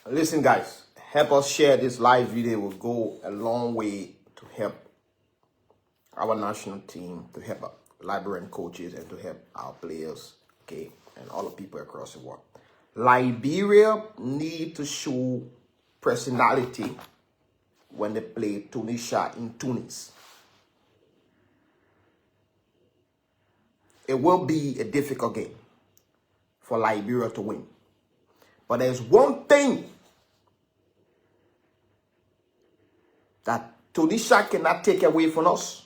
Listen, guys, help us share this live video. Will go a long way to help our national team, to help our Liberian coaches, and to help our players, okay, and all the people across the world. Liberia need to show personality when they play Tunisia in Tunis. It will be a difficult game for Liberia to win. But there's one thing that Tunisia cannot take away from us.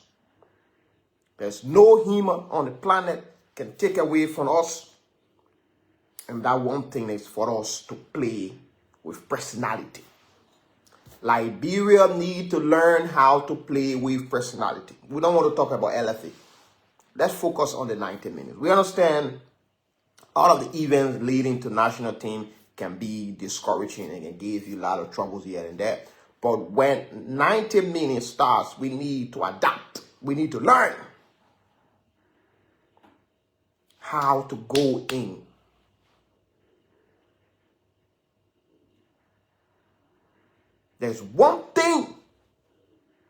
There's no human on the planet can take away from us. And that one thing is for us to play with personality. Liberia need to learn how to play with personality. We don't want to talk about LFA. Let's focus on the 90 minutes. We understand all of the events leading to national team can be discouraging and can give you a lot of troubles here and there. But when 90 minutes starts, we need to adapt. We need to learn how to go in. There's one thing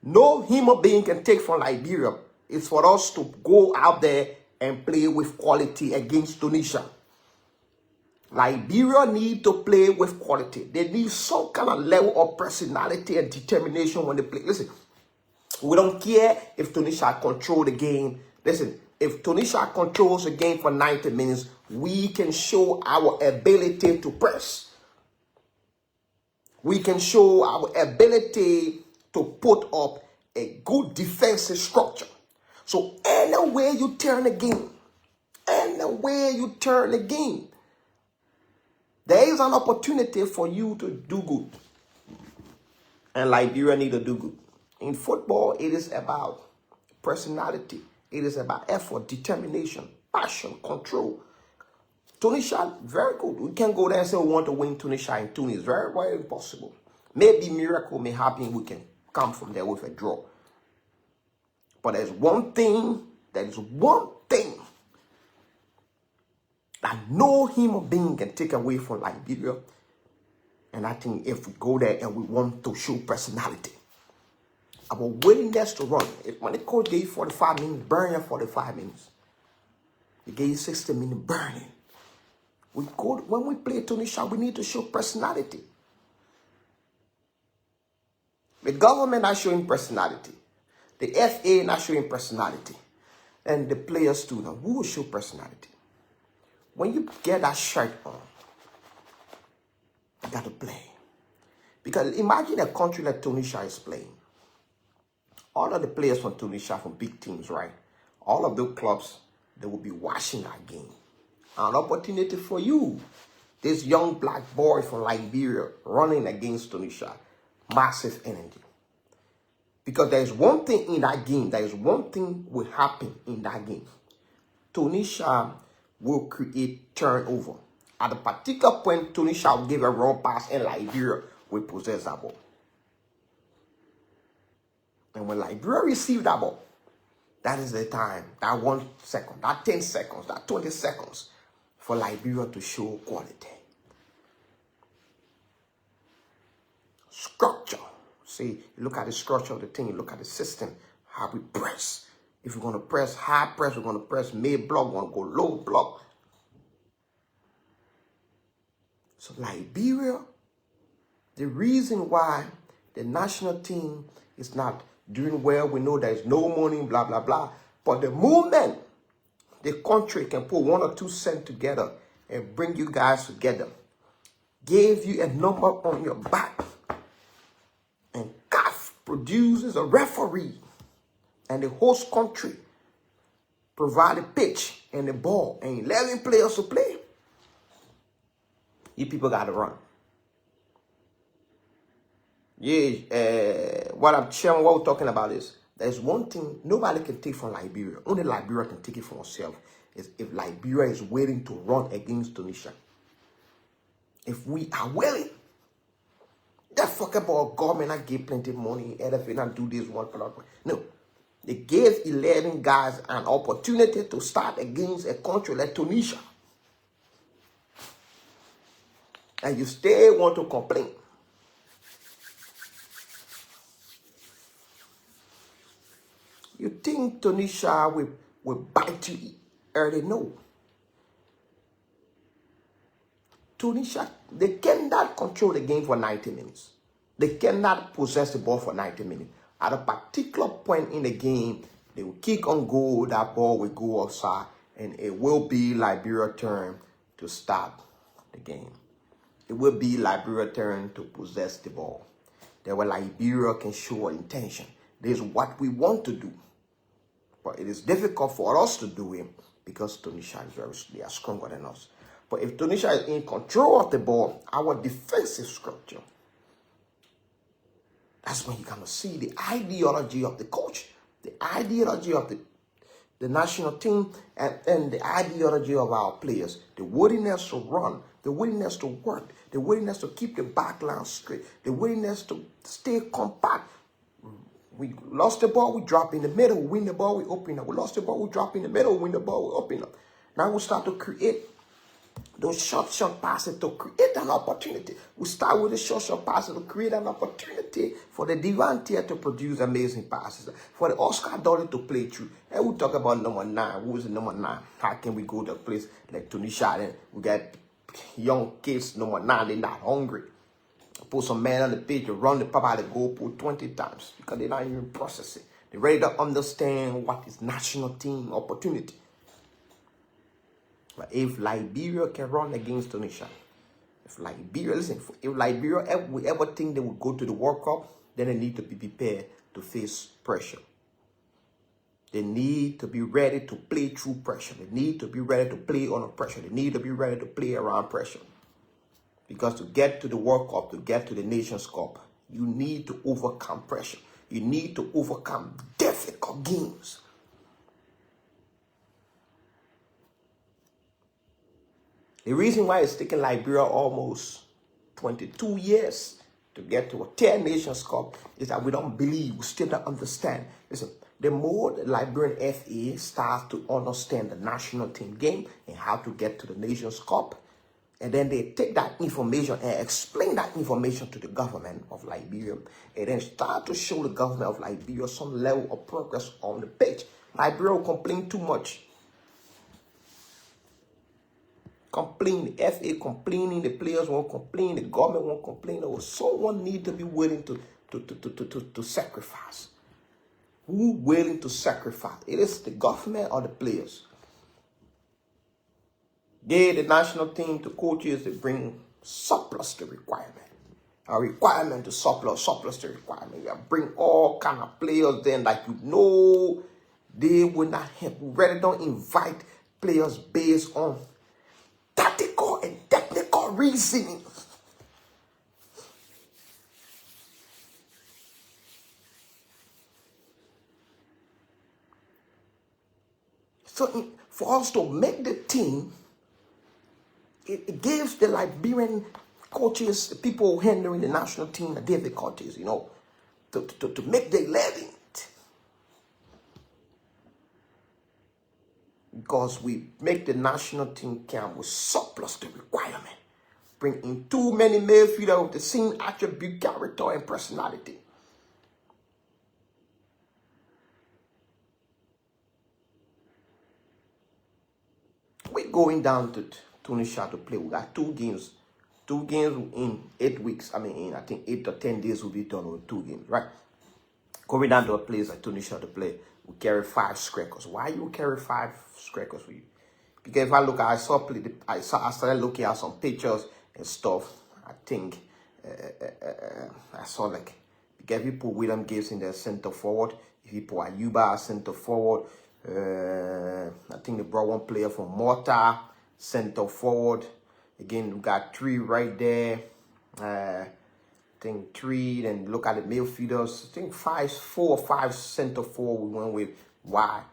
no human being can take from Liberia. It's for us to go out there and play with quality against Tunisia. Liberia need to play with quality. They need some kind of level of personality and determination when they play. Listen, we don't care if Tunisia control the game. Listen, if Tunisia controls the game for 90 minutes, we can show our ability to press. We can show our ability to put up a good defensive structure. So anywhere you turn the game, there is an opportunity for you to do good. And Liberia need to do good. In football, it is about personality. It is about effort, determination, passion, control. Tunisia, very good. We can go there and say we want to win Tunisia in Tunis. Very, very impossible. Maybe miracle may happen. We can come from there with a draw. But there's one thing that no human being can take away from Liberia. And I think if we go there and we want to show personality, our willingness to run. When the coach gave 45 minutes, burning 45 minutes. He gave 60 minutes burning. When we play Tunisia, we need to show personality. The government not showing personality. The FA not showing personality. And the players too. Now, who will show personality? When you get that shirt on, you got to play. Because imagine a country like Tunisia is playing. All of the players from Tunisia, from big teams, right? All of those clubs, they will be watching that game. An opportunity for you. This young black boy from Liberia running against Tunisia. Massive energy. Because there is one thing in that game. There is one thing will happen in that game. Tunisia will create turnover. At a particular point, Tunisia will give a wrong pass and Liberia will possess that ball. And when Liberia receive that ball, that is the time, that 1 second, that 10 seconds, that 20 seconds for Liberia to show quality. Structure. See, you look at the structure of the thing, you look at the system, how we press. If we're going to press high press, we're going to press mid block, we're going to go low block. So Liberia, the reason why the national team is not doing well, we know there's no money, blah, blah, blah. But the moment the country can put 1 or 2 cents together and bring you guys together, give you a number on your back, and CAF produces a referee, and the host country provide a pitch and the ball and 11 players to play, you people got to run. Yeah, what we're talking about is, there's one thing nobody can take from Liberia. Only Liberia can take it for itself. Is if Liberia is willing to run against Tunisia. If we are willing. That fuck about government, I give plenty of money, LFA not do this one. No. They gave 11 guys an opportunity to start against a country like Tunisia. and you still want to complain. You think Tunisia will bite you early? No. Tunisia, they cannot control the game for 90 minutes. They cannot possess the ball for 90 minutes. At a particular point in the game, they will kick on goal, that ball will go outside, and it will be Liberia's turn to start the game. It will be Liberia's turn to possess the ball. That way Liberia can show intention. This is what we want to do. But it is difficult for us to do it because Tunisia they are stronger than us. But if Tunisia is in control of the ball, our defensive structure, that's when you're going to see the ideology of the coach, the ideology of the national team, and the ideology of our players, the willingness to run, the willingness to work, the willingness to keep the back line straight, the willingness to stay compact. We lost the ball, we drop in the middle, we win the ball, we open up. We lost the ball, we drop in the middle, win the ball, we open up. Now we start to create those short passes to create an opportunity. We start with the short passes to create an opportunity for the Divantia to produce amazing passes, for the Oscar Dolly to play through. And we talk about number 9. Who is the number 9? How can we go to a place like Tunisia and we got young kids, number 9, they're not hungry. Put some man on the pitch to run the pop out of the goal put 20 times because they're not even processing. They're ready to understand what is national team opportunity. But if Liberia can run against Tunisia, if Liberia will ever think they will go to the World Cup, then they need to be prepared to face pressure. They need to be ready to play through pressure. They need to be ready to play under pressure. They need to be ready to play around pressure. Because to get to the World Cup, to get to the Nations Cup, you need to overcome pressure. You need to overcome difficult games. The reason why it's taken Liberia almost 22 years to get to a 10 Nations Cup is that we don't believe, we still don't understand. Listen, the more the Liberian FA starts to understand the national team game and how to get to the Nations Cup, and then they take that information and explain that information to the government of Liberia, and then start to show the government of Liberia some level of progress on the pitch. Liberia will complain too much. Complain, the FA complaining, the players won't complain, the government won't complain. Or someone need to be willing to sacrifice. Who willing to sacrifice? It is the government or the players. They, the national team, the coaches, they bring surplus to requirement. A requirement to surplus to requirement. You bring all kind of players then like you know they will not help. We rather don't invite players based on tactical and technical reasoning. So for us to make the team, it gives the Liberian coaches, the people handling the national team, the difficulties, you know, to make the 11. Because we make the national team camp with surplus to requirement. Bring in too many midfielders with the same attribute, character, and personality. We're going down to Tunisia to play. We got 2 games. 2 games in 8 weeks. I mean, I think 8 or 10 days will be done with 2 games, right? Going down to a place like Tunisia to play, we carry 5 strikers. Why you carry 5 strikers with you? Because if I look, I started looking at some pictures and stuff. I think I saw like, because if you put William Gibbs in the center forward, if you put Ayuba as center forward, I think they brought 1 player from Malta, center forward. Again, we got 3 right there. I think 3. Then look at the midfielders. I think 4 or 5 center forward we went with. Why?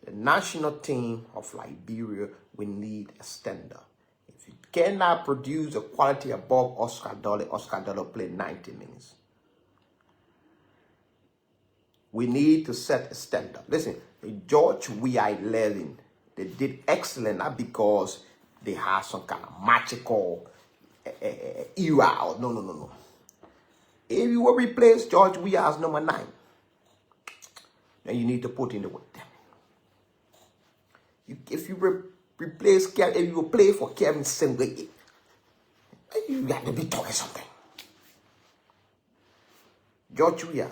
The national team of Liberia will need a standard. If you cannot produce a quality above Oscar Dolly played 90 minutes. We need to set a standard. Listen, George, we are 11. They did excellent, not because they have some kind of magical era. No. If you will replace George Weah as number 9, then you need to put in the work. If you replace Kevin, if you will play for Kevin Sengwe, you got to be talking something. George Weah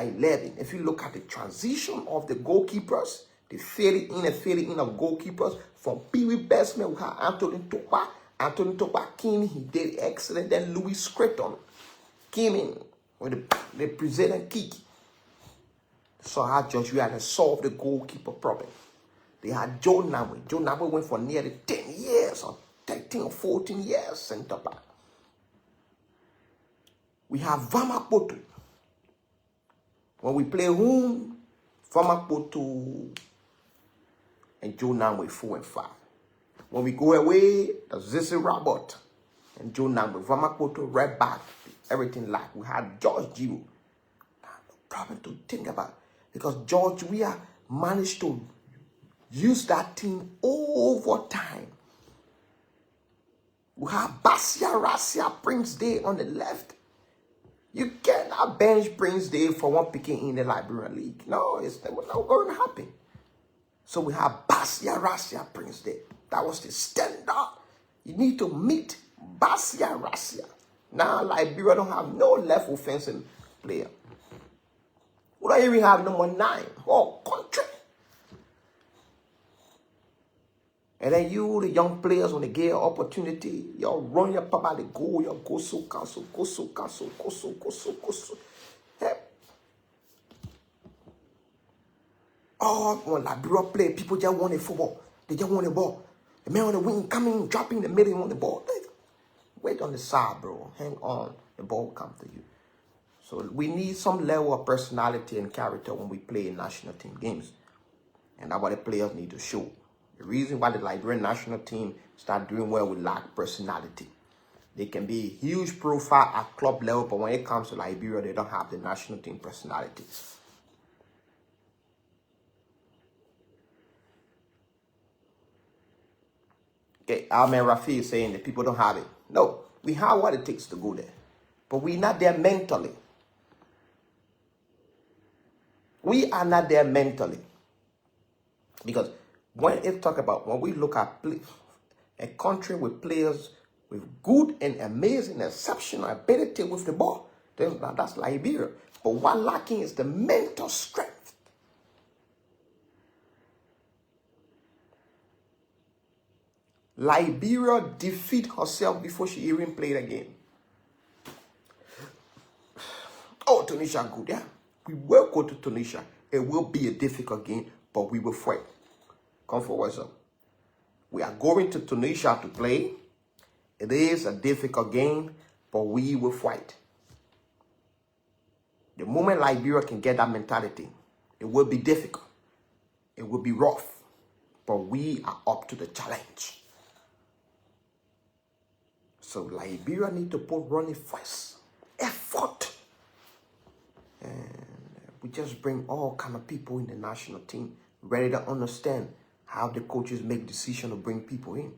11. If you look at the transition of the goalkeepers, the fading in of goalkeepers from Pee Wee Bestman, we had Anthony Topa came, he did excellent. Then Louis Scranton came in with the president kick. So how George Weah had solved the goalkeeper problem. They had Joe Namwe. Joe Namwe went for nearly 10 years or 13 or 14 years center back. We have Vamapoto. When we play home, Vamapoto and Joe Namwe 4 and 5. When we go away, that's Zissy Robert and Joe Namwe. Vamapoto right back. Everything like we had George Giroux. No problem to think about. Because George Weah managed to use that team over time. We have Basia Rasia Prince Day on the left. You cannot bench Prince Day for one picking in the Liberian League. No, it's not going to happen. So we have Basia Rasia Prince Day. That was the standard. You need to meet Basia Rasia. Now Liberia don't have no left offensive player. We don't even have number 9. Oh, country. And then you, the young players, when they get an opportunity, y'all run your papa, they go, y'all go so cancel. Hey. Oh, when Liberia play, people just want the football. They just want the ball. The man on the wing coming, dropping the middle on the ball. Wait on the side, bro. Hang on. The ball will come to you. So we need some level of personality and character when we play in national team games. And that's what the players need to show. The reason why the Liberian national team start doing well with lack personality. They can be a huge profile at club level, but when it comes to Liberia, they don't have the national team personality. Okay, Alman Rafi is saying that people don't have it. No, we have what it takes to go there. But we're not there mentally. We are not there mentally. Because when we look at a country with players with good and amazing, exceptional ability with the ball, that's Liberia. But what lacking is the mental strength. Liberia defeat herself before she even played a game. Oh, Tunisia good, yeah. We will go to Tunisia. It will be a difficult game, but we will fight. Come forward, sir. We are going to Tunisia to play. It is a difficult game, but we will fight. The moment Liberia can get that mentality, it will be difficult. It will be rough, but we are up to the challenge. So Liberia need to put running first effort. And we just bring all kind of people in the national team ready to understand how the coaches make decisions to bring people in.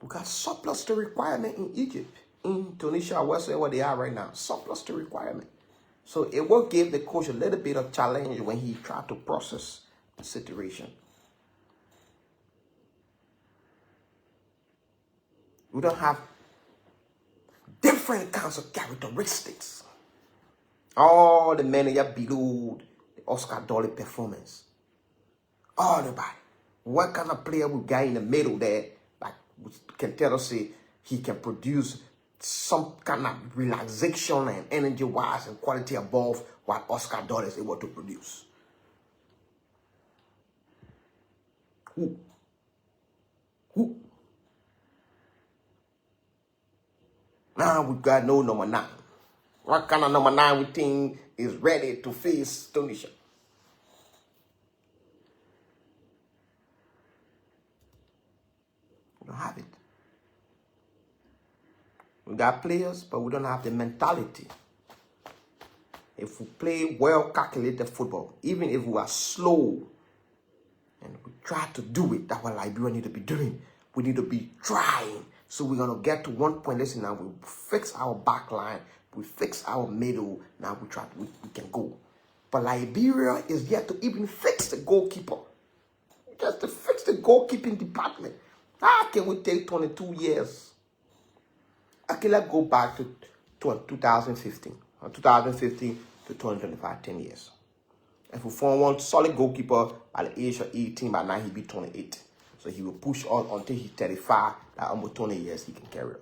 We got surplus to requirement in Egypt, in Tunisia, wherever they are right now. Surplus to requirement. So it will give the coach a little bit of challenge when he tries to process the situation. We don't have different kinds of characteristics. All the manager below the Oscar Dolly performance. All the body. What kind of player we got in the middle there, like, can tell us he can produce some kind of relaxation and energy-wise and quality above what Oscar Dolly is able to produce. Who? Now we got no number 9. What kind of number 9 we think is ready to face Tunisia? We don't have it. We got players, but we don't have the mentality. if we play well calculated football, even if we are slow and we try to do it, that's what Liberia need to be doing. We need to be trying. So we're going to get to one point. Listen, now we fix our back line. We fix our middle. Now we can go. But Liberia is yet to even fix the goalkeeper. Just to fix the goalkeeping department. How can we take 22 years? Okay, let's go back to 2015. From 2015 to 2025, 10 years. If we form one solid goalkeeper by the age of 18, by now he'll be 28. So he will push on until he's 35. Like almost 20 years he can carry on.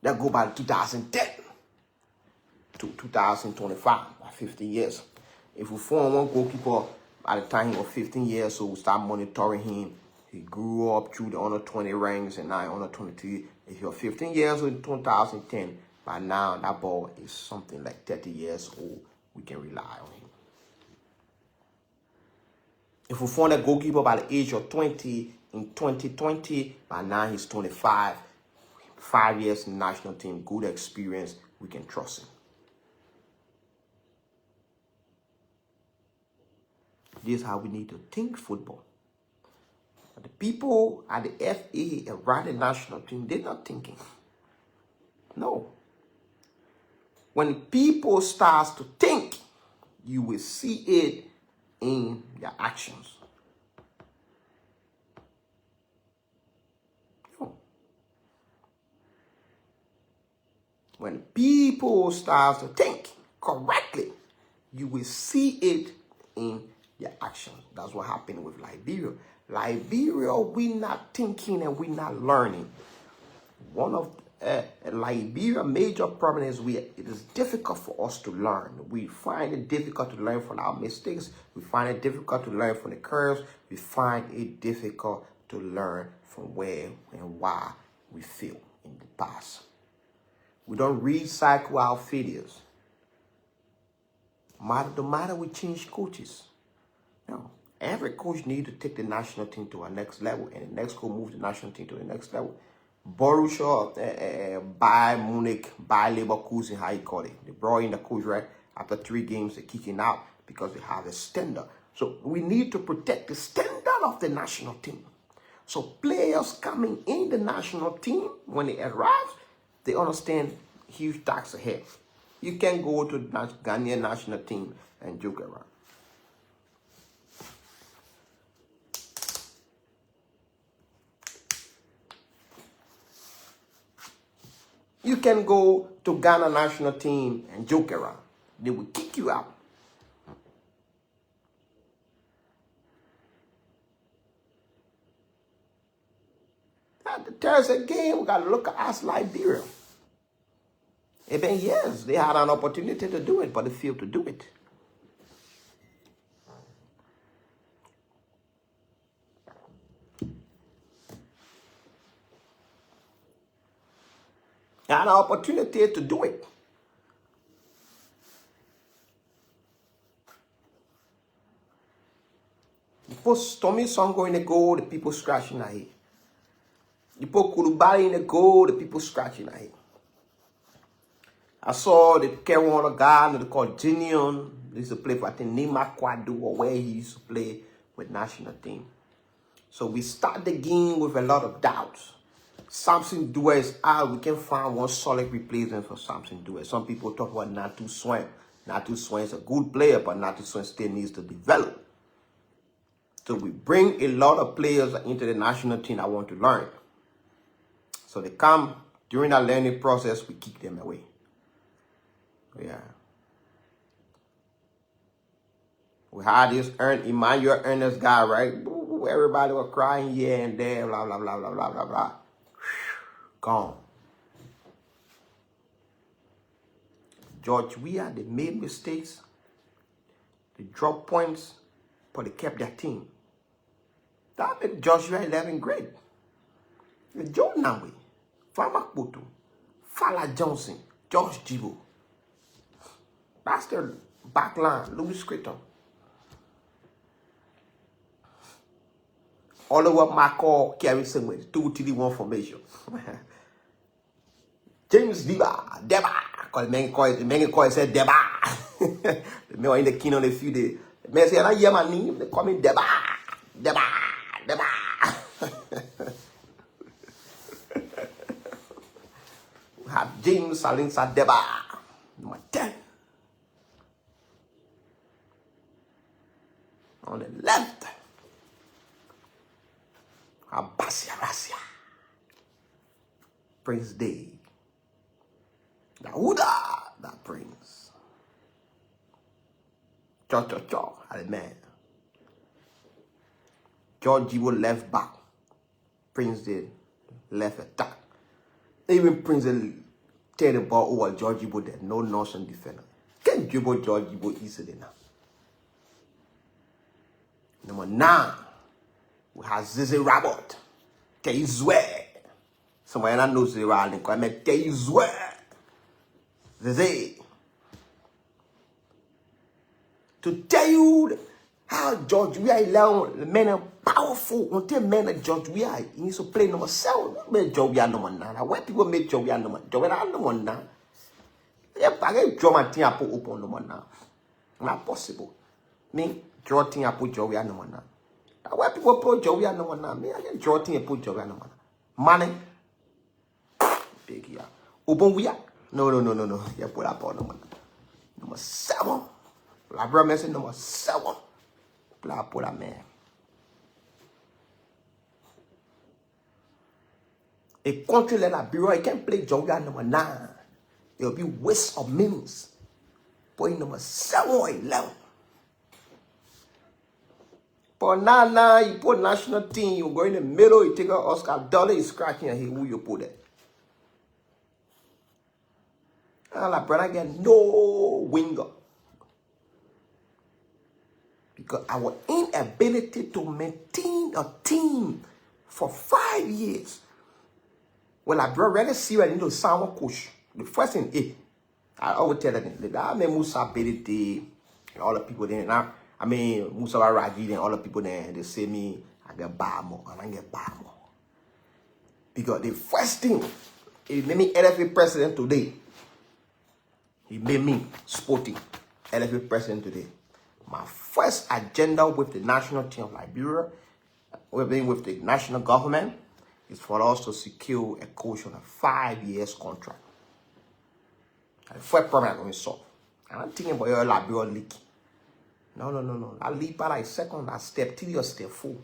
Let's go by 2010 to 2025, by 15 years. If we form one goalkeeper by the time he was 15 years, so we start monitoring him. He grew up through the under 20 ranks and now under 23. If you're 15 years old in 2010, by now that ball is something like 30 years old. We can rely on him. If we find a goalkeeper by the age of 20 in 2020, by now he's 25. 5 years in the national team, good experience, we can trust him. This is how we need to think football. But the people at the FA around the national team, they're not thinking. No. When people start to think, you will see it in their actions. No. When people start to think correctly, you will see it in their actions. That's what happened with Liberia. Liberia, we're not thinking and we're not learning. One of Liberia major problem is it is difficult for us to learn. We find it difficult to learn from our mistakes. We find it difficult to learn from the curves. We find it difficult to learn from where and why we fail in the past. We don't recycle our failures. No matter we change coaches. No. Every coach needs to take the national team to a next level, and the next coach move the national team to the next level. Borussia, Bayern Munich, Bayer Leverkusen, how you call it. They brought in the coach, right? After 3 games, they're kicking out because they have a standard. So we need to protect the standard of the national team. So players coming in the national team, when they arrive, they understand huge tax ahead. You can't go to the Ghanaian national team and joke around. You can go to Ghana national team and joke around. They will kick you out. At the Thursday game, we got to look at us Liberia. It's been years. They had an opportunity to do it, but they failed to do it. They had an opportunity to do it. You put Tommy Songo in the goal, the people scratching their head. You put Kulubali in the goal, the people scratching their head. I saw the carry one guy they called Ginion. He used to play for, I think, Nima Kwadu, or where he used to play with national team. So we start the game with a lot of doubts. Samson Due is out. We can find one solid replacement for Samson Due. Some people talk about Natu Swain. Natu Swain is a good player, but Natu Swain still needs to develop. So we bring a lot of players into the national team that want to learn. So they come during that learning process, we kick them away. Yeah. We had this Emmanuel Ernest guy, right? Everybody was crying here and there, blah, blah, blah, blah, blah, blah, blah. Gone. George Weah, they made mistakes. They dropped points, but they kept their team. That made Joshua 11 great. Joe Namwe, Fama Kutu, Fala Johnson, Josh Jibo. That's their back line, Louis Creighton. All over my call carry somewhere, 2-3-1 formation. James Deba, Because the man call said Deba. The man in the king on the few days. The man said, I hear my name. They call me Deba. Deba. Deba. We have James Salinsa Deba. Number 10. On the left. Abasia Rasia. Prince Day. Dauda, that prince. Cho, man. George Jibo left back. Prince did left attack. Even Prince did tear the ball over George Jibo there. No nonsense defender. Can't dribble George Jibo easily now. Number 9. We have Zizi Rabot. Teizwe. Someone I know Zizi Rabot. I mean Teizwe. Zizi. To tell you how George we are allowing men are powerful until men are George we are. He needs to play number 7. Make George we are number 9. Why people make George we are number 9? George we are number 9. Yeah, I get draw my thing I put up on number 9. Not possible. Me draw thing I put George we are number 9. Why people put George we are number 9? Me I get draw thing I put George we are number 9. Money. Big yeah. Open we are. No. Yeah, put up on number 7. Liberia message number 7. Put that man. A country like Liberia, you can't play Georgia number 9. It will be waste of minutes. Put number 7 or 11. But now, you put national team, you go in the middle, you take an Oscar dollar, you scratching and who you put it. And Liberia get no winger. Because our inability to maintain a team for 5 years. Well, I brought really see I need to sound coach. The first thing, I always tell them, I mean, Musa ability, all the people there. Now, I mean, Musa Raji and all the people there, they say me, I get bad more, and I get bad more. Because the first thing, he made me LFA president today. He made me sporting LFA president today. My first agenda with the national team of Liberia, with the national government, is for us to secure a coach on a 5 years contract. The first problem I'm going to solve. I'm not thinking about your Liberia league. No. I leave by like second, I step 3 or step 4.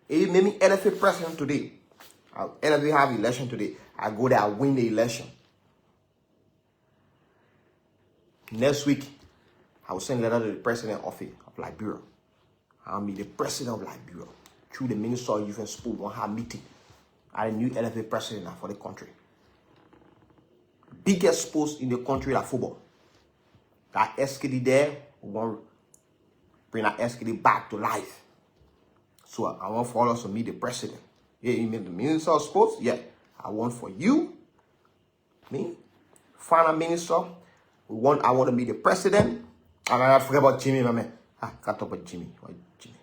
If you make me LFA president today, I'll LFA have election today, I go there, I win the election. Next week, I will send a letter to the president of Liberia. I'll be the president of Liberia. Through the Minister of Youth and Sport, we'll have a meeting. I'm the new LFA president now for the country. Biggest post in the country like football. That SKD there, we want to bring that SKD back to life. So I want for us to meet the president. Yeah, you mean the Minister of Sports? Yeah. I want for you, me, Finance Minister. I want to meet the president. And I forget about Jimmy, my man. I can't talk about Jimmy. Jimmy.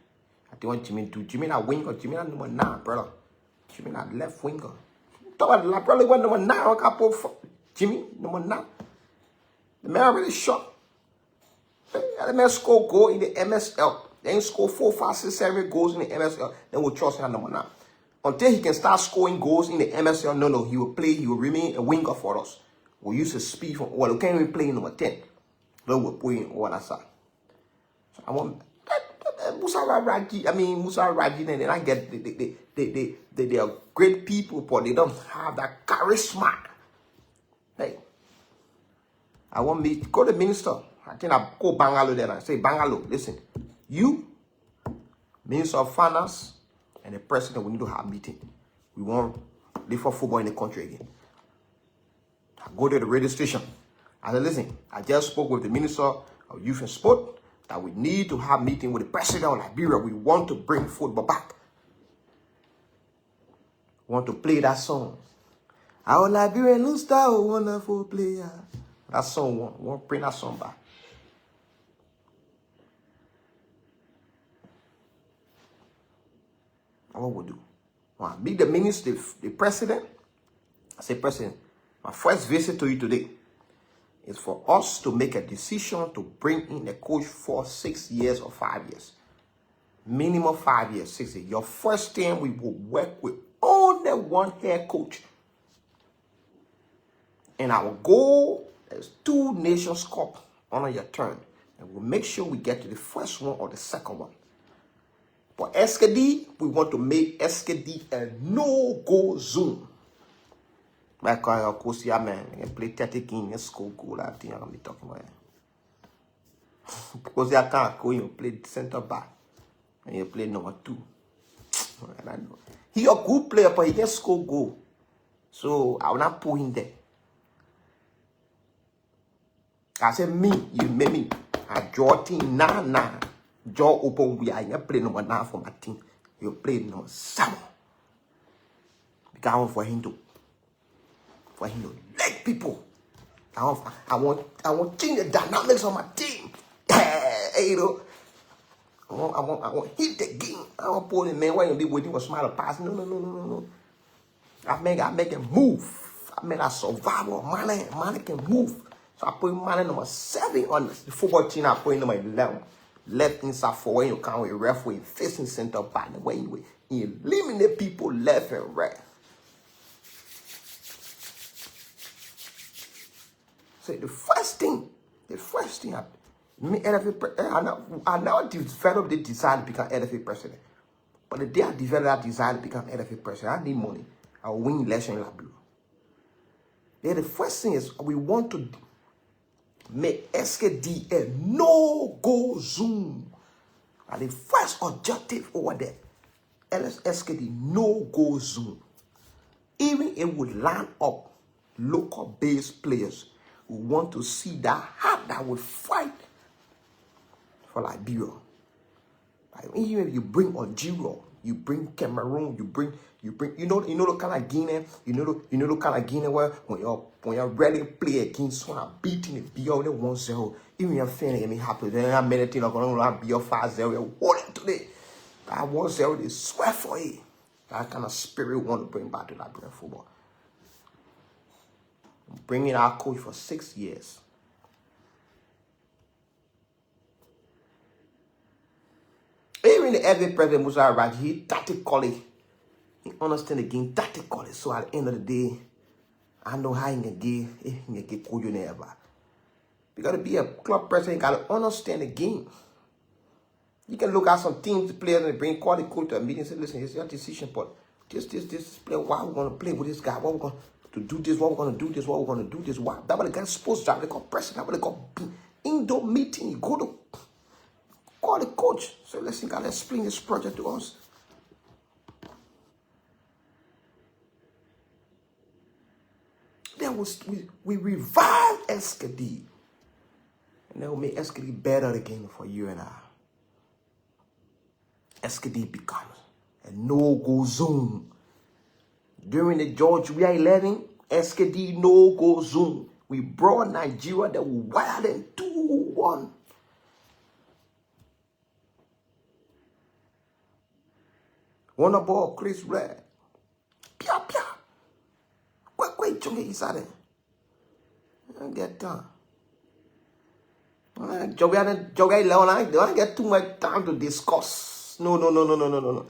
I think what Jimmy do. Jimmy not winger. Jimmy not number 9, brother. Jimmy not left winger. Talk about probably one number 9. I can't put Jimmy number 9. The man really shot. The man score goal in the MSL. Then score 4, 5, 6, 7 goals in the MSL. Then we'll trust him number 9. Until he can start scoring goals in the MSL, no, he will play. He will remain a winger for us. We'll use his speed from. Well, we can't even play number 10. Then we'll put in all that side. So I want Musa Raji. I mean Musa Raji, and then I get they are great people, but they don't have that charisma. Hey, I want me to go to the minister. I think I go Bangalo there and I say, Bangalo, listen, you, Minister of Finance, and the president, we need to have a meeting. We want to live for football in the country again. I go to the radio station. I said, listen, I just spoke with the Minister of Youth and Sport that we need to have a meeting with the president of Liberia. We want to bring football back. We want to play that song. Our Liberian new star, wonderful player. That song, we want to bring that song back. And what we'll do? When I meet the minister, the president, I say, President, my first visit to you today is for us to make a decision to bring in a coach for 6 years or 5 years. Minimum 5 years, 6 years. Your first time, we will work with only one head coach. And our goal is 2 Nations Cup on your turn. And we'll make sure we get to the first one or the second one. For SKD, we want to make SKD a no-go zone. Like of course, yeah, man, you can play 30 games in school goal. I think I'm gonna be talking about it. Because you can't go, you play center back and you play number 2. And I know he a good player, but he can score goal. So I will not put him there. I said me, you made me. I draw team nah. Draw open we are. You play number 9 for my team. You play number 7. Because I want for him to let people. I want to change the dynamics of my team. You know. I want hit the game. I want pull the man why you be waiting for smile pass. No. I make him move. I make a survival. Man can move. So I put man number 7 on the football team. I put number 11. Left inside for when you come with ref with facing center back. The way you eliminate people left and right. So the first thing I now develop the desire to become LFA president. But the day I develop that desire to become LFA president, I need money. I will win election in Liberia. Then the first thing is we want to make SKD a no-go zone. And the first objective over there, SKD no-go zone. Even it would line up local-based players who want to see that heart that will fight for Liberia. Like even if you bring Algeria, you bring Cameroon, you bring the kind of Guinea, you know the kind of Guinea where when you're ready to play against someone beating the BO 1-0, even your family may happen. Then I'm meditating on going to be 5-0. You're winning today. That 1-0 they swear for you. That kind of spirit we want to bring back to Liberian football. Bringing our coach for 6 years. Even the every president Musa Raji, he tactically, he understand the game tactically. So at the end of the day, I know how he can get coach never. You gotta be a club president, you gotta understand the game. You can look at some teams, players, and bring quality coach to a meeting and say, listen, it's your decision, but this player, why we're gonna play with this guy, what we're gonna to do this, what we're gonna do this, what we're gonna do this, why that what the guy's supposed to have, they call president, that what they call indoor meeting, you go to call the coach. So listen, God, explain this project to us. Then we revive SKD. And then we'll make SKD better again for you and I. SKD becomes a no-go zone. During the George Weah 11, SKD no-go zone. We brought Nigeria that will wire them 2-1. One ball, Chris Red. Pia. Wait, Chunga Isade. Get done. Joga Leona, they don't get too much time to discuss. No.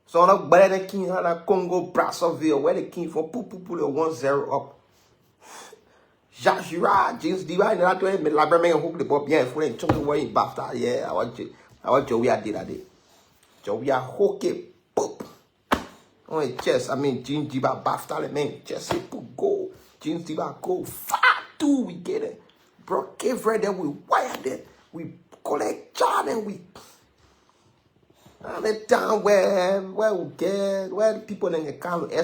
So on a better king on a Congo Brazzaville, where the king for put 1-0 up. Jacques Girard, James Divine, and I told him, Librarian hook the ball, yeah, for him, took away in BAFTA. Yeah, I want Joey, I did that day. Joey, I hook it. Boop. On a chest, I mean, James Diba BAFTA, man, chest, put goal. James Diba go 5-2, we get it. Bro, Cape Verde, we wired it. We collect John and we. And the town where the people in the country,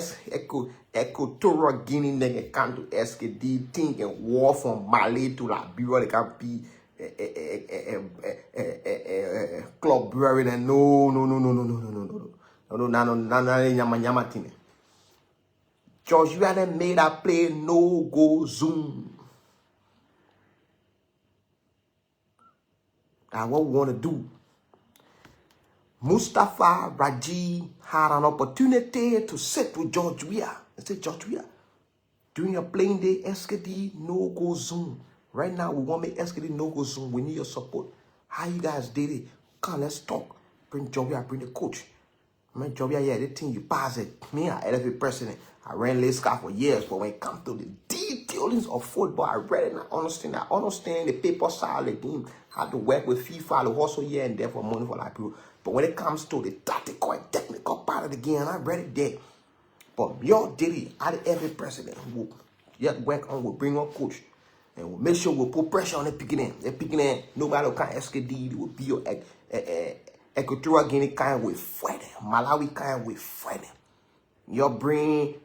Equatorial Guinea, in the country, SKD, think and war from Mali to Liberia, they can be club brewing and no. George, you hadn't made a play no-go zoom. That's what we want to do. Mustafa Raji had an opportunity to sit with George Weah and say, George Weah, during your playing day, SKD no-go zone. Right now, we want to make SKD no-go zone. We need your support. How you guys did it? Come, let's talk. Bring Jobia, bring the coach. Man, Jobia, yeah, the thing you pass it. Me, I LFA president. I ran late scar for years, but when it comes to the details of football, I read it and I understand. I understand the paper side of the game, how to work with FIFA, the hustle here and there for money for like people. But when it comes to the tactical and technical part of the game, I read it there. But y'all did it. I the every president will work on, will bring on coach. And we'll make sure we'll put pressure on the beginning. The beginning, nobody can SKD. It will be your Equatorial Guinea kind with fighting. Malawi kind with fighting. Your brain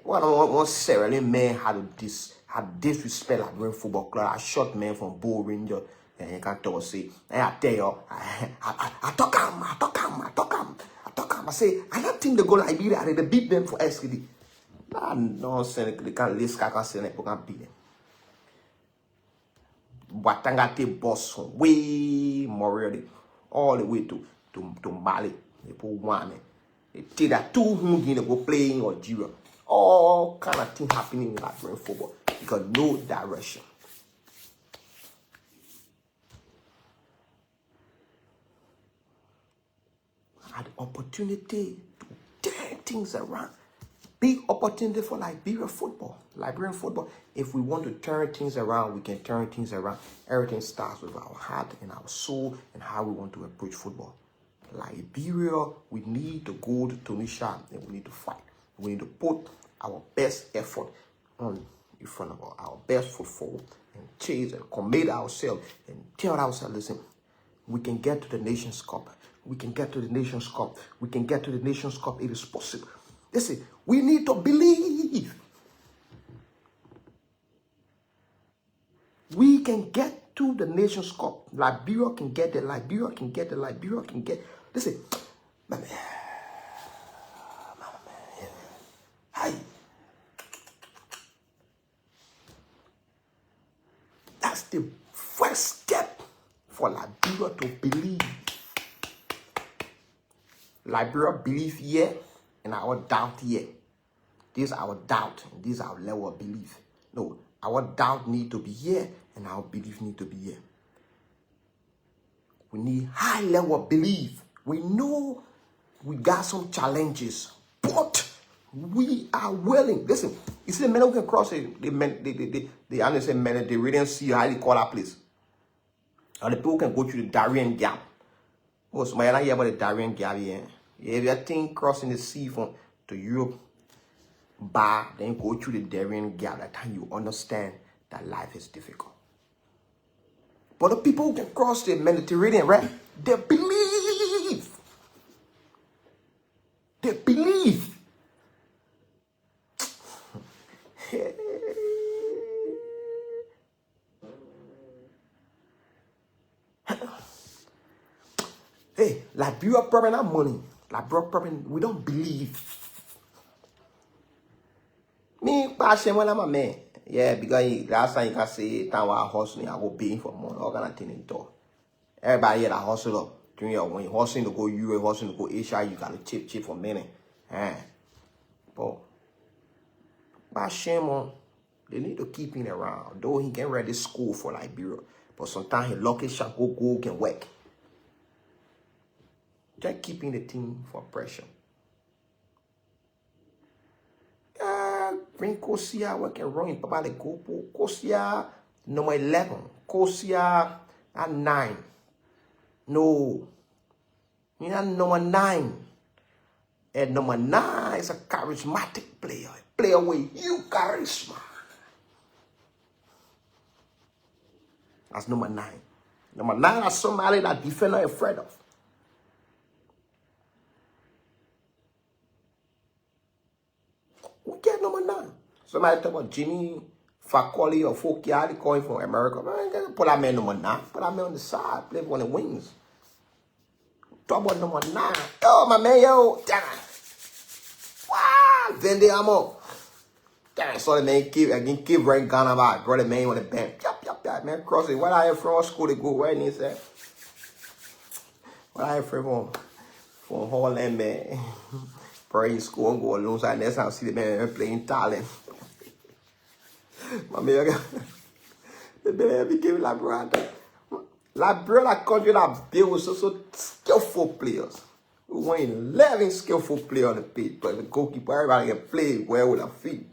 one Sierra Leone man had disrespect like Green Football Club. I shot man from Bull Ranger and you can't tell say. And I tell you, I talk him. I say, I don't think they go Liberia. They beat them for SKD. Nah, nonsense. They can't list. I can't say they can't beat them. Watanga te boss way more all the way to Mali. They put one. They take that 2 hungry, they go playing or Algeria. All kind of things happening in Liberian football because no direction. I had the opportunity to turn things around. Big opportunity for Liberian football. If we want to turn things around, we can turn things around. Everything starts with our heart and our soul and how we want to approach football. Liberia, we need to go to Tunisia and we need to fight. We need to put our best effort on in front of our best foot forward and chase and commit ourselves and tell ourselves, listen, we can get to the Nations Cup. We can get to the Nations Cup. We can get to the Nations Cup. It is possible. Listen, we need to believe. We can get to the Nations Cup. Liberia can get the Liberia can get the Liberia can get. Listen, my man. Hey. That's the first step for Liberia to believe. Liberia believe here and our doubt here. This is our doubt and this is our level of belief. No, our doubt need to be here and our belief need to be here. We need high level of belief. We know we got some challenges, but we are willing. Listen, you see the men who can cross it, the understand men, they really see how they call that place. Or the people can go through the Darien Gap. Oh, somebody not hear about the Darien Gap here. If you think crossing the sea from to Europe, then go through the Darien Gap. That time you understand that life is difficult. But the people who can cross the Mediterranean, right? They believe. They believe. Hey, Liberia problem not money. Liberia problem, we don't believe. Me, when I'm a man. Yeah, because last time you can say, time I hustling, I go paying for money, all kind of thing in door. Everybody here that hustle up. When you're hustling to go Europe, hustling to go Asia, you got to chip for money. But by shame on, they need to keep him around. Though he can ready school for Liberia. But sometimes he lucky shot go can work. Just keeping the team for pressure. Bring Kosia working wrong. Papa the Gopo. Kosia number 11. Kosia at 9. No. You know number 9. And number 9 is a charismatic player. A player with you charisma. That's number 9. Number 9 is somebody that defender is afraid of. We get number 9. Somebody talk about Jimmy Fakoli or Fokia, they calling from America. Man, put that man number 9. Put that man on the side. Play on the wings. Talk about number 9. Oh, my man, yo. Damn. Wow. Vende amo. Damn, so the man keep right Ghana back. Bro, the man on the bench. Yep. Man, cross it. Where are you from? What school to go? Where is that? Where are you from? From Holland, man. Praying school and go alongside. That's how I see the man playing talent. My man, The Liberia became Liberia. Liberia, that country that built with so skillful players. We want 11 skillful players on the pitch. But the goalkeeper, everybody can play well with their feet.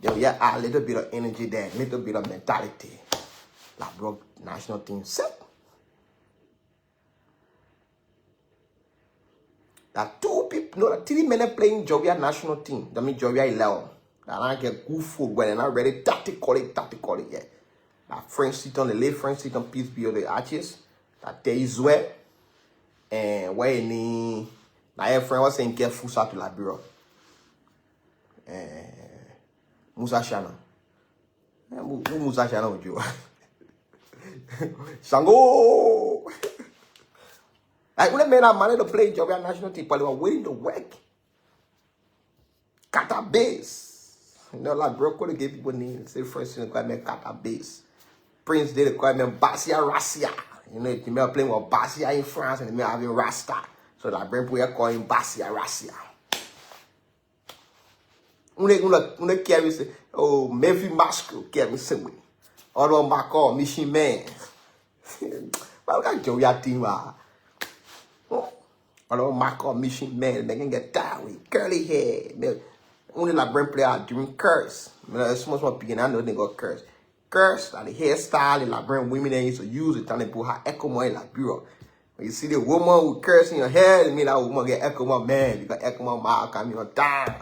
Then we have a little bit of energy there, a little bit of mentality. Liberia national team set. That 2 people, no, 3 men playing Georgia national team. That means Georgia 11. That I get good food when they're not ready. Tactically, yeah. That French sit on the left, French sit on peace be the arches. That there is where. And where any. Now, your friend was saying, get Fusa to Liberia. Musa Shana. Who Musa Shana with you? Shango! Like, when they made that money to play in Georgia national team, but they were waiting to work. Kata base. You know, like, bro, could give people names. Say, first, you know, call me Kata base. Prince did call me Basia Rassia. You know, they may playing with Basia in France and they may have a Rasta. So, that bring people call him Basia Rassia. When carry say, oh, Memphis Masco carry somewhere. Although my call, Mission Man. But I got your team. Although my call, Mission Man, they can get tired with curly hair. Only like brain player during curse. Small picking, I know they got curse. Curse, like the hairstyle, and like brain women they used to use it, and they put her echo more in like bureau. When you see the woman with curse in your hair, it mean that woman get echo more man. You got echo more mouth, coming on down.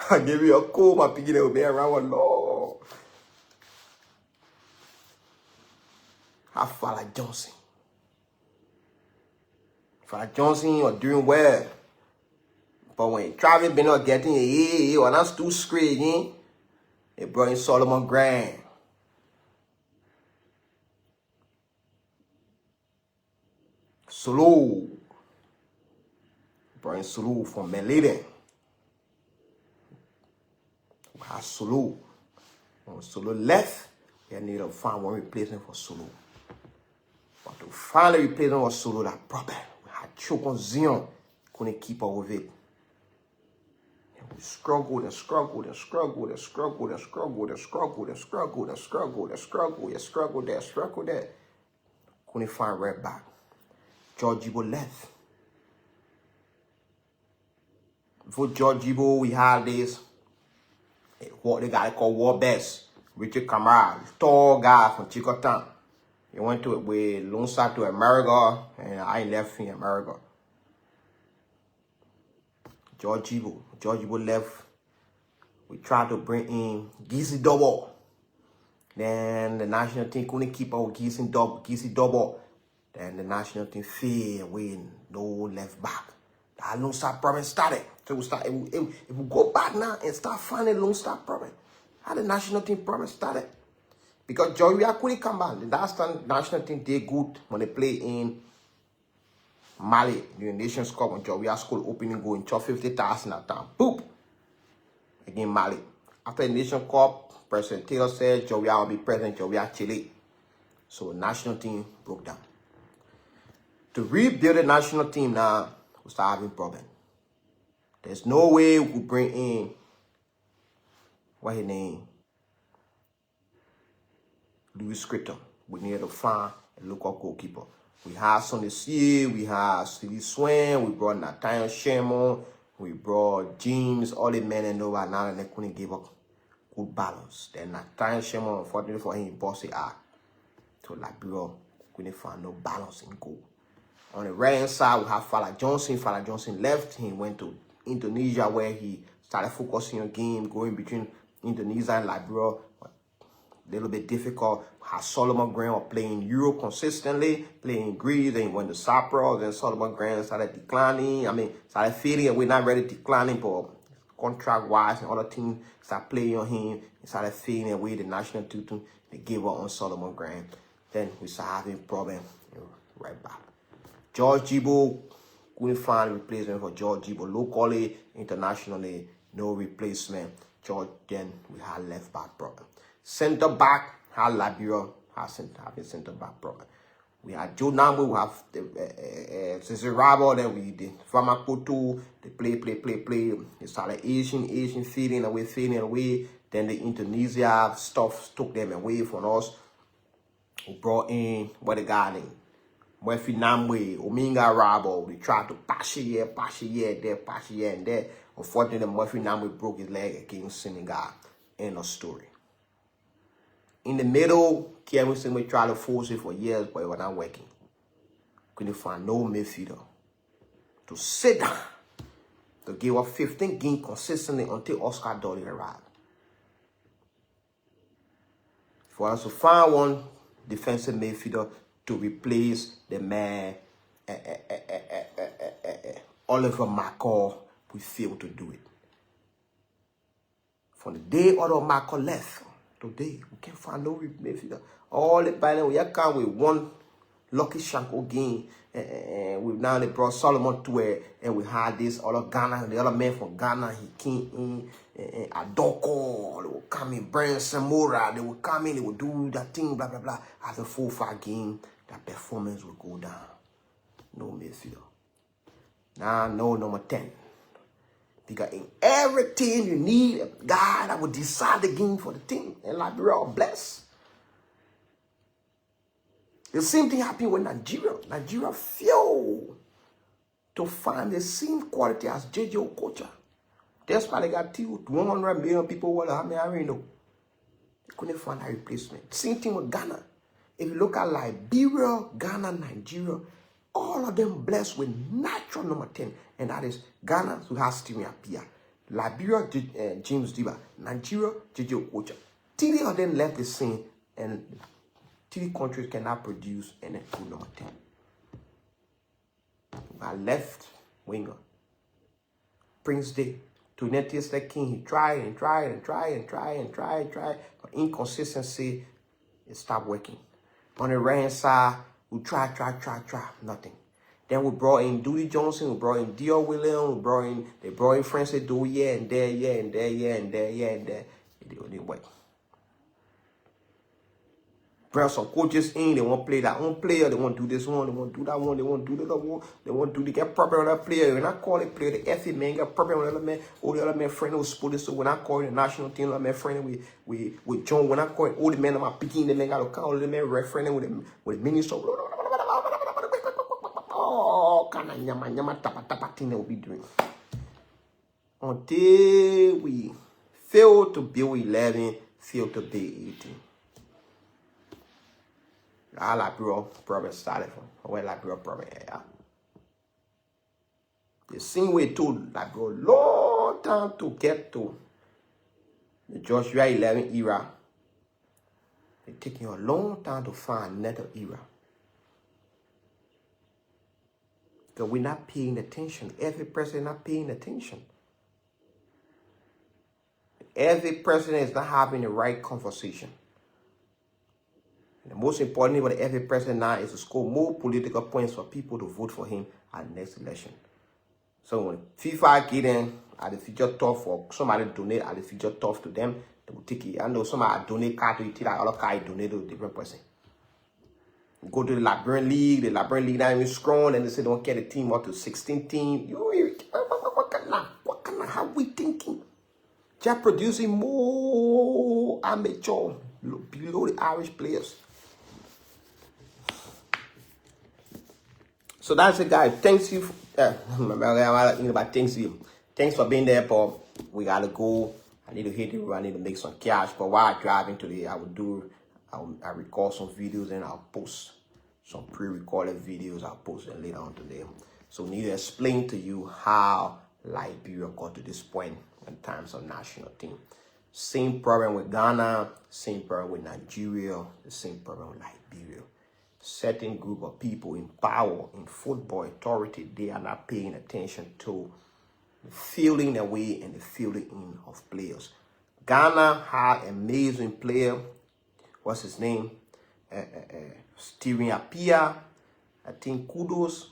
I give you a call, my picking will be around one law. How far like Johnson? Father Johnson are doing well. But when Travis been not getting it, or that's too screaming, they brought in Solomon Grant. Solo. Brought in Solo from Meliden. We have Solo. When Solo left, we need to find one replacement for Solo. But to find a replacement for Solo, that problem. We had choke on Zion. Couldn't keep up with it. We struggled and struggled and struggled and struggled and struggled and struggled and struggled and struggled and struggled and struggled there, struggled there. Couldn't find right back. George Ibo left. Before George Ibo, we had this, what the guy called War Best, Richard Kamara, tall guy from Chicotan. He went to it with Lone Star to America, and I left in America. George Ibo left. We tried to bring in Geesy Double. Then the national team couldn't keep up with Geesy Double. Then the national team failed with no left back. That Lone Star problem started. So we start, if we go back now and start finding Lone Star problem, how the national team problem started. Because Georgia couldn't come back. The last time national team did good when they play in Mali, the Nations Cup, when Georgia scored opening goal in 50,000 at time. Boop! Again, Mali. After the Nations Cup, President Taylor said Georgia will be president, Georgia Chile. So national team broke down. To rebuild the national team now, we start having problems. There's no way we could bring in, what his name? Louis Scritter. We need to find a local goalkeeper. We have Sonny C, we have Stevie Swain, we brought Nathaniel Sherman, we brought James, all the men and over now, and they couldn't give up good balance. Then Nathaniel Sherman, unfortunately for him, he bossed it out to Liberia. Couldn't find no balance in goal. On the right hand side, we have Fala Johnson. Fala Johnson left. He went to Indonesia where he started focusing on game, going between Indonesia and Liberia. A little bit difficult. Has Solomon Grant playing Europe consistently, playing Greece, then he went to Cyprus, then Solomon Grant started declining. Started fading, and we're not really declining, but contract-wise and other teams started playing on him. He started fading away the national team. They gave up on Solomon Grant. Then we started having problems right back. George Ibo, couldn't find a replacement for George Ibo. Locally, internationally, no replacement. Then we had left back problem. Center back, had Liberia, having center back problem. We had Joe Nambu, we have Cesarabo, then we did Famakoto, they play. They started Asian fading away. Then the Indonesia stuff took them away from us. We brought in what the guy named Murphy Namwe, Ominga Rabo. We tried to pass it here, there, pass it here and there. Unfortunately, Murphy Namwe broke his leg against Senegal. End of story. In the middle, Kevin Singh tried to force it for years, but it was not working. Couldn't find no midfielder to sit down, to give up 15 games consistently until Oscar Dolly arrived. For us to find one defensive midfielder to replace the man Oliver McCall, we failed to do it. From the day Oliver McCall left, today we can't find no midfielder. All the balance we come with one Lucky Shanko game, and we now they brought Solomon to it, and we had this other Ghana, the other man from Ghana, he came in, Adoko, they will come in, Brian Samora, they will come in, they will do that thing, blah, blah, blah. After 4-5 game, that performance will go down. No midfielder. Now, no number 10. Because in every team, you need a guy that will decide the game for the team. And Liberia are blessed. The same thing happened with Nigeria. Nigeria failed to find the same quality as JJ Okocha. That's why they got 100 million people. What I mean, know. They couldn't find a replacement. Same thing with Ghana. If you look at Liberia, Ghana, Nigeria, all of them blessed with natural number 10. And that is Ghana, who has Steven Appiah. Liberia, James Diba. Nigeria, JJ Okocha. 3 of them left the scene, and 3 countries cannot produce any good number 10. My left winger, Prince Day, to Netius the King, he tried. But inconsistency, it stopped working. On the right hand side, we try, nothing. Then we brought in Doody Johnson, we brought in Dio Williams, they brought in Francis Do here and there. It didn't work. Bring some coaches in, they want to play that one player, they want to do this one, they want to do that one, they want to do the other one, they want to get problem on that player. When I call it player, the FA man get problem on the other man, all the other men friend was split. So when I call the national team, the man friend with John, when I call it, all the men I'm picking, the men got to call all the men referending with the minister. Oh, kind of nyama tapa thing they will be doing. Until we fail to build 11, fail to build 18. Our Liberia problem started from where Liberia problem is. The same way it took Liberia long time to get to the Joshua 11 era. It's taking a long time to find another era. Because we're not paying attention. Every president not paying attention. Every president is not having the right conversation. The most important thing for every president now is to score more political points for people to vote for him at the next election. So when FIFA get in, at the future tough for somebody to donate at the future tough to them, they will take it. I know somebody donate card to you, that other card donate to a different person. You go to the Liberian League not even strong, and they say don't get a team up to 16 teams. What kind of how we thinking? Just producing more amateur below the Irish players. So that's it, guys. Thanks you. Thanks you. Thanks for being there, Paul. We gotta go. I need to hit it. I need to make some cash. But while I driving today, I record some videos and I'll post some pre-recorded videos. I'll post them later on today. So we need to explain to you how Liberia got to this point in terms of national team. Same problem with Ghana, same problem with Nigeria, the same problem with Liberia. Certain group of people in power, in football authority, they are not paying attention to the fielding away and the fielding in of players. Ghana had an amazing player. What's his name? Steven Appiah. I think kudos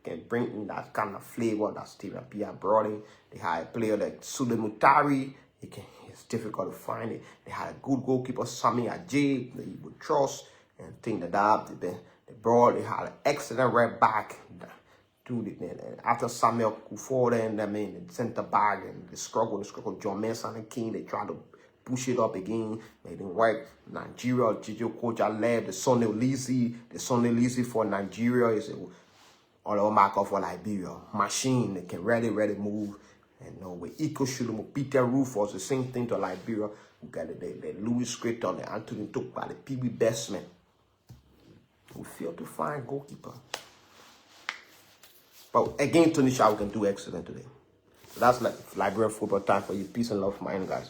can bring in that kind of flavor that Steven Appiah brought in. They had a player like Sule Mutari. It's difficult to find it. They had a good goalkeeper, Sami Ajay, that you would trust and think that they had an excellent right back. After Samuel Kufore and the center back and the struggle, John Mason and King, they tried to push it up again. Made it work. Nigeria, Jijo Koja led the Sonny Lizzy for Nigeria is all over marker for Liberia. Machine that can really move. And no way. Eco Shulumu, Peter Rufus, the same thing to Liberia. We got the Louis Creighton, the Anthony took by the PB Bestman. We failed to find goalkeeper. But again, Tunisia, we can do excellent today. So that's like Liberian football time for you. Peace and love, my guys.